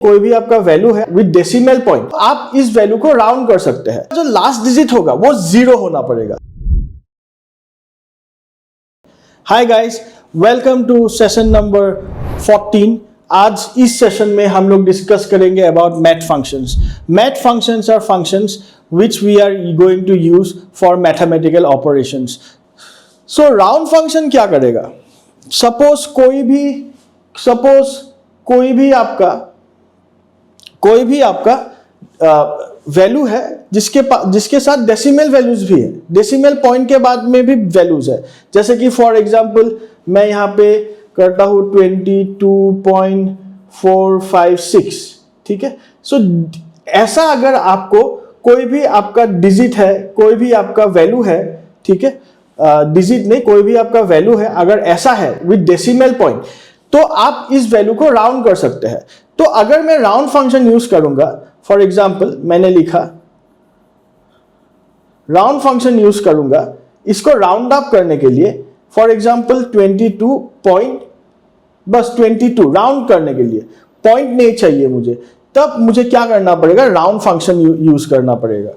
कोई भी आपका वैल्यू है विद डेसिमल पॉइंट, आप इस वैल्यू को राउंड कर सकते हैं। जो लास्ट डिजिट होगा वो 0 होना पड़ेगा। Hi guys, welcome to session number 14। आज इस सेशन में हम लोग डिस्कस करेंगे about math functions. Math functions are functions which we are going to use for mathematical operations. So round function क्या करेगा? सपोज कोई भी आपका वैल्यू है जिसके साथ डेसिमल वैल्यूज भी है, डेसिमल पॉइंट के बाद में भी वैल्यूज है। जैसे कि फॉर एग्जांपल मैं यहाँ पे करता हूँ 22.456, ठीक है। सो ऐसा अगर आपको कोई भी आपका डिजिट है, कोई भी आपका वैल्यू है, ठीक है, डिजिट नहीं, कोई भी आपका वैल्यू है, अगर ऐसा है विद डेसिमल पॉइंट, तो आप इस वैल्यू को राउंड कर सकते हैं। तो अगर मैं राउंड फंक्शन यूज करूंगा, फॉर एग्जांपल मैंने लिखा राउंड फंक्शन यूज करूंगा, इसको राउंड अप करने के लिए, फॉर एग्जांपल 22 राउंड करने के लिए पॉइंट नहीं चाहिए मुझे, तब मुझे क्या करना पड़ेगा? राउंड फंक्शन यूज करना पड़ेगा,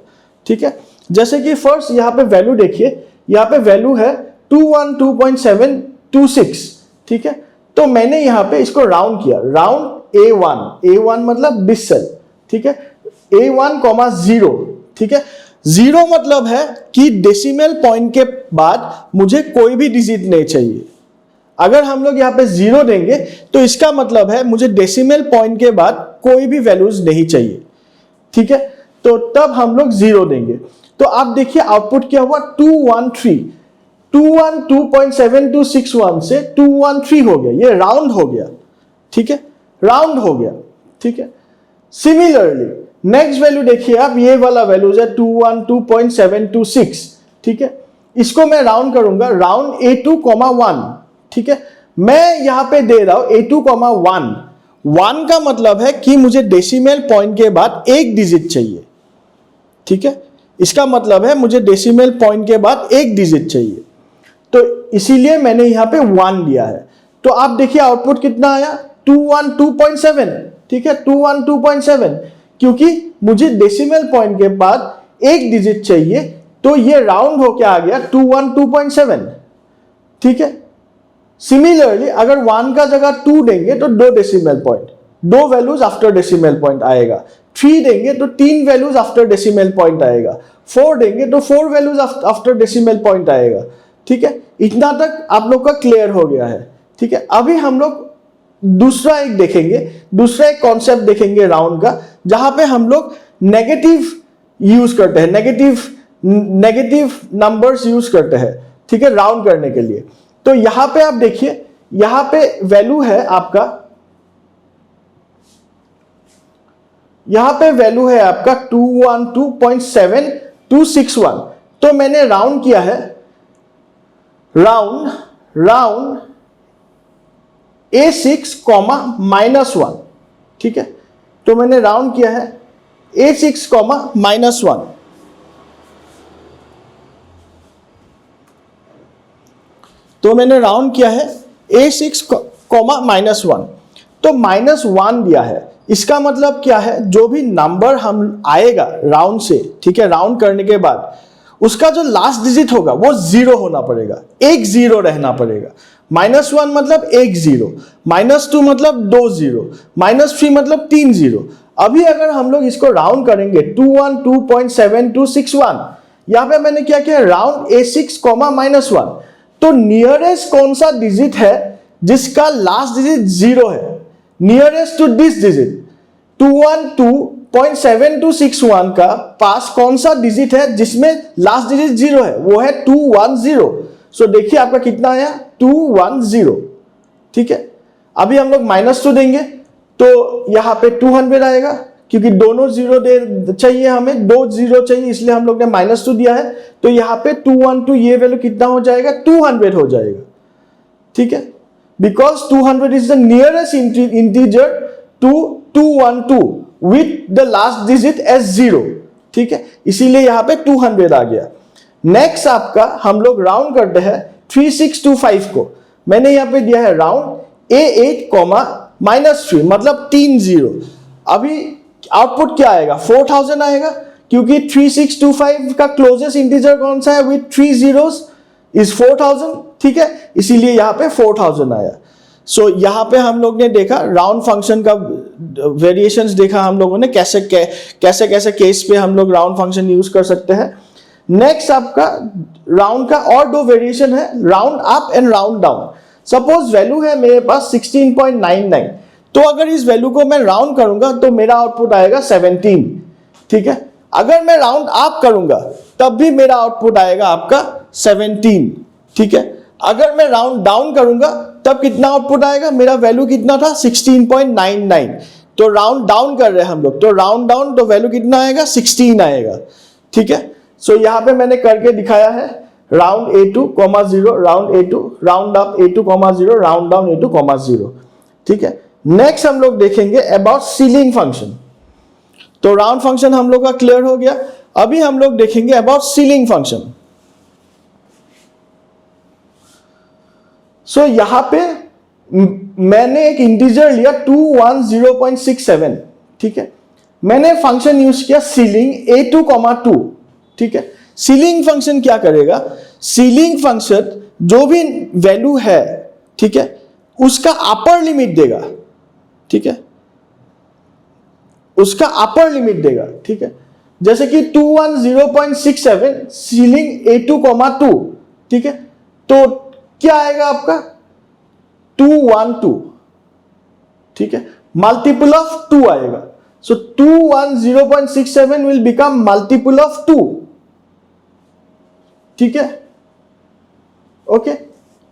ठीक है। जैसे कि फर्स्ट यहाँ पे वैल्यू देखिए, यहाँ पे वैल्यू है 212.726, ठीक है। तो मैंने यहाँ पे इसको राउंड किया, राउंड A1 मतलब डिस्सल, ठीक है, A1, 0, ठीक है। 0 मतलब है कि डेसिमल पॉइंट के बाद मुझे कोई भी डिजिट नहीं चाहिए। अगर हम लोग यहाँ पे 0 देंगे तो इसका मतलब है मुझे डेसिमल पॉइंट के बाद कोई भी वैल्यूज नहीं चाहिए, ठीक है। तो तब हम लोग 0 देंगे। तो आप देखिए आउटपुट क्या हुआ, 212.7261 से 213 हो गया, ये राउंड हो गया, ठीक है, राउंड हो गया, ठीक है। सिमिलरली नेक्स्ट वैल्यू देखिए आप, ये वाला वैल्यूज है 212.726, ठीक है। इसको मैं राउंड करूंगा, राउंड A2, 1, ठीक है। मैं यहां पे दे रहा हूं A2, 1 का मतलब है कि मुझे डेसिमल पॉइंट के बाद एक डिजिट चाहिए, ठीक है। इसका मतलब है मुझे डेसिमल पॉइंट के बाद एक डिजिट चाहिए, तो इसीलिए मैंने यहां पे 1 दिया है। तो आप देखिए आउटपुट कितना आया, 212.7, ठीक है, 212.7, क्योंकि मुझे डेसिमल पॉइंट के बाद एक डिजिट चाहिए, तो ये राउंड होके आ गया 212.7, ठीक है। सिमिलरली अगर 1 का जगह 2 देंगे तो 2 decimal point, 2 values after decimal point आएगा। 3 देंगे तो 3 वैल्यूज आफ्टर डेसिमल पॉइंट आएगा। 4 देंगे तो 4 वैल्यूज आफ्टर डेसिमल पॉइंट आएगा, ठीक है। इतना तक आप लोग का क्लियर हो गया है, ठीक है। अभी हम लोग दूसरा एक कॉन्सेप्ट देखेंगे राउंड का, जहां पे हम लोग नेगेटिव यूज करते हैं, नेगेटिव नंबर्स यूज करते हैं, ठीक है, राउंड करने के लिए। तो यहां पे आप देखिए, यहां पे वैल्यू है आपका, यहां पे वैल्यू है आपका 212.7261। तो मैंने राउंड किया है, राउंड A6, -1, ठीक है। तो मैंने राउंड किया है A6, -1। तो मैंने राउंड किया है A6, -1। तो -1 दिया है, इसका मतलब क्या है, जो भी नंबर हम आएगा राउंड से, ठीक है, राउंड करने के बाद उसका जो लास्ट डिजिट होगा वो 0 होना पड़ेगा, एक 0 रहना पड़ेगा। -1 मतलब एक 0, -2 मतलब 2 0, -3 मतलब 3 0। अभी अगर हम लोग इसको राउंड करेंगे 212.7261, यहां पे मैंने क्या किया, राउंड A6, -1। तो नियरेस्ट कौन सा डिजिट है जिसका लास्ट डिजिट 0 है? नियरेस्ट टू दिस डिजिट 212.7261 का पास कौन सा डिजिट है जिसमें लास्ट डिजिट 0 है? वो है 210। सो देखिए आपका कितना आया, 210, ठीक है। अभी हम लोग -2 देंगे तो यहां पे 200 आएगा, क्योंकि दोनों 0 दे चाहिए, हमें 2 0 चाहिए, इसलिए हम लोग ने -2 दिया है। तो यहां पे 212, ये वैल्यू कितना हो जाएगा, 200 हो जाएगा, ठीक है, because 200 is the nearest integer to 212 with the last digit as 0, ठीक है, इसीलिए यहां पे 200 आ गया। नेक्स्ट आपका हम लोग राउंड करते हैं 3625 को, मैंने यहां पे दिया है राउंड A8, -3 मतलब 3 0। अभी आउटपुट क्या आएगा, 4000 आएगा, क्योंकि 3625 का क्लोजेस्ट इंटीजर कौन सा है विथ 3 zeros इज 4000, ठीक है, इसीलिए यहाँ पे 4000 आया। सो यहाँ पे हम लोग ने देखा राउंड फंक्शन का वेरिएशंस देखा हम लोगों ने, कैसे कैसे केस पे हम लोग राउंड फंक्शन यूज कर सकते हैं। नेक्स्ट आपका राउंड का और दो वेरिएशन है, round up and round down. Suppose value है मेरे पास 16.99, तो अगर इस वैल्यू को मैं राउंड करूंगा तो मेरा आउटपुट आएगा 17, ठीक है। अगर मैं राउंड अप करूंगा तब भी मेरा आउटपुट आएगा आपका 17, ठीक है। अगर मैं राउंड डाउन करूंगा तब कितना आउटपुट आएगा, मेरा वैल्यू कितना था 16.99, तो राउंड डाउन कर रहे हैं हम लोग, तो राउंड डाउन तो वैल्यू कितना आएगा 16 आएगा, ठीक है। सो यहाँ पे मैंने करके दिखाया है round A2, 0, round A2, round up A2, 0, round down A2, 0, ठीक है। नेक्स्ट हम लोग देखेंगे अबाउट सीलिंग फंक्शन। तो राउंड फंक्शन हम लोग का क्लियर हो गया, अभी हम लोग देखेंगे अबाउट सीलिंग फंक्शन। सो यहां पे मैंने एक इंटीजर लिया 210.67, ठीक है। मैंने फंक्शन यूज किया सीलिंग A2, 2, ठीक है। सीलिंग फंक्शन क्या करेगा, सीलिंग फंक्शन जो भी वैल्यू है, ठीक है, उसका अपर लिमिट देगा, ठीक है, उसका अपर लिमिट देगा, ठीक है। जैसे कि 210.67 सीलिंग A2, 2, ठीक है, तो क्या आएगा आपका 212, ठीक है, मल्टीपल ऑफ 2 आएगा। सो 210.67 विल बिकम मल्टीपल ऑफ 2, ठीक है, okay.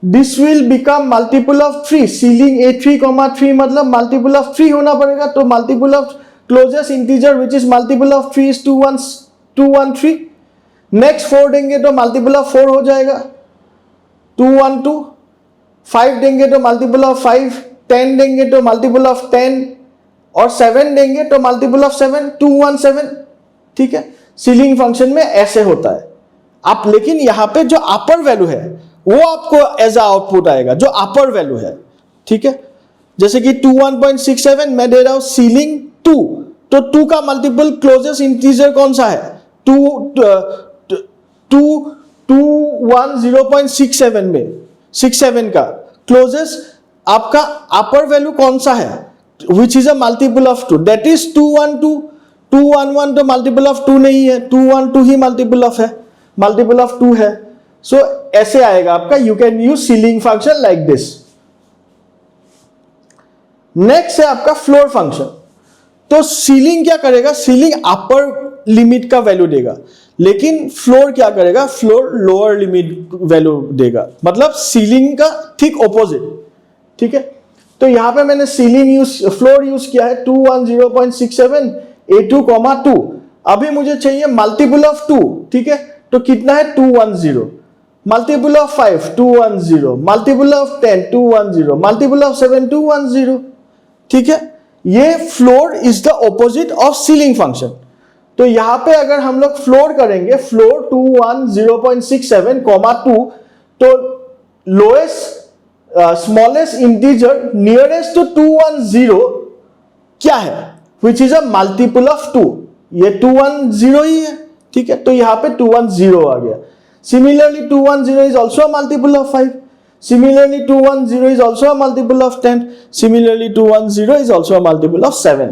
This will become multiple of 3, ceiling A3, 3 मतलब मल्टीपल ऑफ 3 होना पड़ेगा, तो multiple of closest integer which is multiple of 3 is 213। Next 4 देंगे तो मल्टीपल ऑफ 4 हो जाएगा 212, 5 देंगे तो मल्टीपल ऑफ 5, 10 देंगे तो मल्टीपल ऑफ 10, और 7 देंगे तो मल्टीपल ऑफ 7, 217, ठीक है। सीलिंग फंक्शन में ऐसे होता है आप, लेकिन यहां पे जो अपर वैल्यू है वो आपको एज अ आउटपुट आएगा, जो अपर वैल्यू है, ठीक है। जैसे कि 21.67 मैं दे रहा हूं सीलिंग 2, तो 2 का मल्टीपल क्लोजेस्ट इंटीजर कौन सा है, 210.67 में 67 का क्लोजेस्ट आपका अपर वैल्यू कौन सा है, which is a multiple of 2, that is 212। 211 तो मल्टीपल ऑफ 2 नहीं है, 212 ही मल्टीपल ऑफ है, मल्टीपल ऑफ 2 है। सो ऐसे आएगा आपका, you can use ceiling function like this. Next है आपका फ्लोर फंक्शन। तो सीलिंग क्या करेगा, सीलिंग अपर लिमिट का वैल्यू देगा, लेकिन फ्लोर क्या करेगा, फ्लोर लोअर लिमिट वैल्यू देगा, मतलब सीलिंग का ठीक ऑपोजिट, ठीक है। तो यहां पे मैंने फ्लोर यूज किया है 210.67 A2, 2। अभी मुझे चाहिए मल्टीपल ऑफ 2, ठीक है, तो कितना है 210, multiple of 5 210, multiple of 10 210, multiple of 7 210, ठीक है। ये floor is the opposite of ceiling function. तो यहां पे अगर हम लोग फ्लोर करेंगे, फ्लोर 210.67, 2, तो lowest smallest integer nearest to 210 क्या है, which is a multiple of 2, ये 210 ही है, ठीक है। तो यहां पे 210 आ गया। Similarly 210 is also a multiple of 5, similarly 210 is also a multiple of 10, similarly 210 is also a multiple of 7,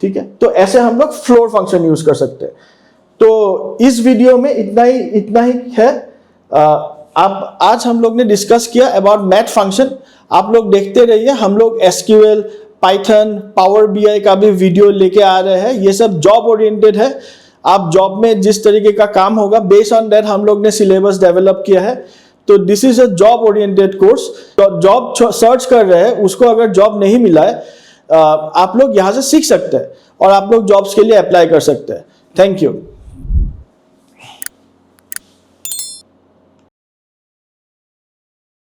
ठीक है। तो ऐसे हम लोग फ्लोर फंक्शन यूज कर सकते हैं। तो इस वीडियो में इतना ही है। अब आज हम लोग ने डिस्कस किया अबाउट मैथ फंक्शन। आप लोग देखते रहिए, हम लोग SQL, पाइथन, पावर BI का भी वीडियो लेके आ रहे हैं। ये सब जॉब ओरिएंटेड है, आप जॉब में जिस तरीके का काम होगा बेस्ड ऑन दैट हम लोग ने सिलेबस डेवलप किया है। तो this is a job oriented course. तो जॉब सर्च कर रहे हैं, उसको अगर जॉब नहीं मिला है, आप लोग यहाँ से सीख सकते हैं और आप लोग जॉब्स के लिए अप्लाई कर सकते हैं। Thank you.